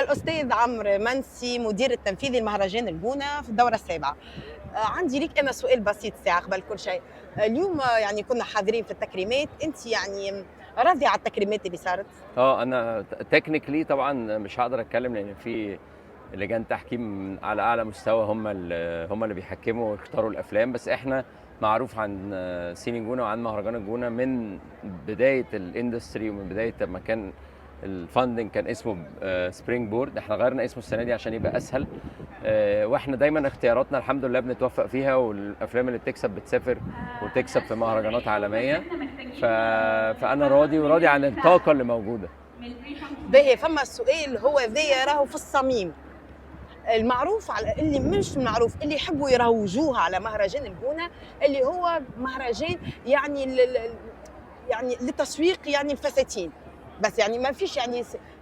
الأستاذ عمرو منسي مدير التنفيذي لمهرجان الجونة في الدورة السابعة. عندي ليك أنا سؤال بسيط ساعة قبل كل شيء. اليوم يعني كنا حاضرين في التكريمات، أنت يعني راضية على التكريمات اللي صارت؟ انا تكنيكلي طبعا مش هقدر اتكلم لان في لجان تحكيم على اعلى مستوى هم اللي بيحكموا ويختاروا الافلام. بس احنا معروف عن سين الجونه وعن مهرجان الجونه من بدايه الاندستري ومن بدايه ما كان الفاندنج كان اسمه سبرينج بورد. احنا غيرنا اسمه السنه دي عشان يبقى اسهل. واحنا دايما اختياراتنا الحمد لله بنتوفق فيها، والافلام اللي بتكسب بتسافر وتكسب في مهرجانات عالميه. فانا راضي عن الطاقه اللي موجوده. باهي، فما السؤال هو ذا راهو في الصميم المعروف على اللي مش معروف، اللي يحبوا يروجوها على مهرجان الجونة، اللي هو مهرجان يعني يعني للتسويق يعني الفساتين بس، يعني ما فيش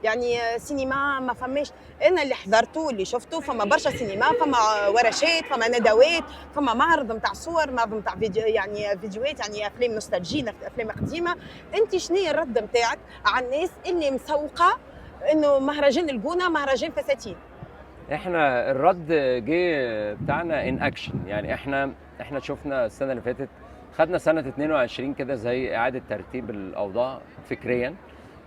يعني سينما ما فماش. انا اللي حضرته اللي شفته فما برشا سينما، فما ورشات، فما ندوات، فما معرض نتاع صور، معرض نتاع فيديو يعني فيديوهات، يعني افلام نوستالجية، افلام قديمه. انت شنو هي الرد نتاعك على الناس اللي مسوقه انه مهرجان الجونة مهرجان فساتين؟ احنا الرد جه بتاعنا ان اكشن. يعني احنا شفنا السنه اللي فاتت، خدنا سنه 22 كده زي اعاده ترتيب الاوضاع فكريا،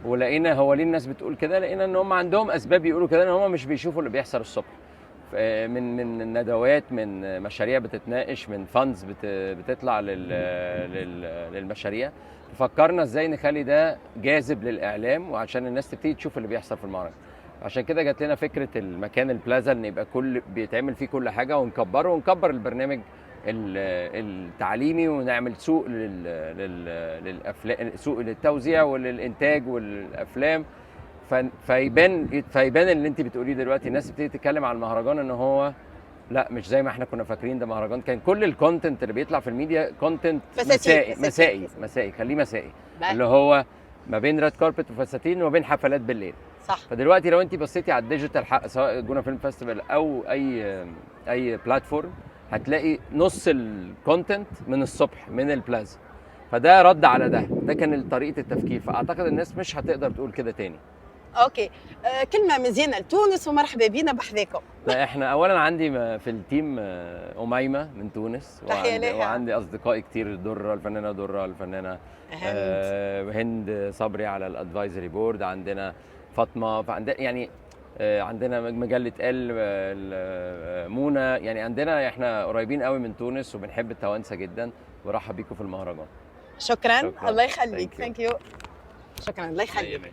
ولقينا هو ليه الناس بتقول كده. لقينا ان هم عندهم اسباب يقولوا كده، ان هم مش بيشوفوا اللي بيحصل الصبح من ندوات، من مشاريع بتتناقش، من فاندز بتطلع للمشاريع. فكرنا ازاي نخلي ده جاذب للاعلام وعشان الناس تبتدي تشوف اللي بيحصل في المعرض. عشان كده جات لنا فكره المكان البلازا، ان يبقى بيتعمل فيه كل حاجه، ونكبر البرنامج التعليمي، ونعمل سوق للافلام، سوق للتوزيع وللانتاج والافلام. فيبان اللي انت بتقوليه دلوقتي. الناس بتبتدي تتكلم على المهرجان ان هو لا، مش زي ما احنا كنا فاكرين ده مهرجان. كان كل الكونتنت اللي بيطلع في الميديا كونتنت مسائي، خليه مسائي، اللي هو ما بين ريد كاربت وفساتين وما بين حفلات بالليل. صح. فدلوقتي لو انت بصيتي على الديجيتال حق، سواء جونا فيلم فيستيفال او اي بلاتفورم، هتلاقي نص الكونتنت من الصبح من البلازا. فده رد على ده كان طريقه التفكير. فاعتقد الناس مش هتقدر تقول كده تاني. اوكي. كلمه مزيانه لتونس ومرحبا بينا بحذاكم. لا، احنا اولا عندي في التيم اميمه من تونس، وعندي اصدقائي كتير، الفنانه درة، الفنانه هند صبري على الادفايزري بورد، عندنا فاطمه، فعندنا يعني عندنا مجله منى. يعني احنا قريبين قوي من تونس وبنحب التوانسه جدا، ورحب بيكم في المهرجان. شكرا. الله يخليك. ثانك يو. شكرا. الله يخليك.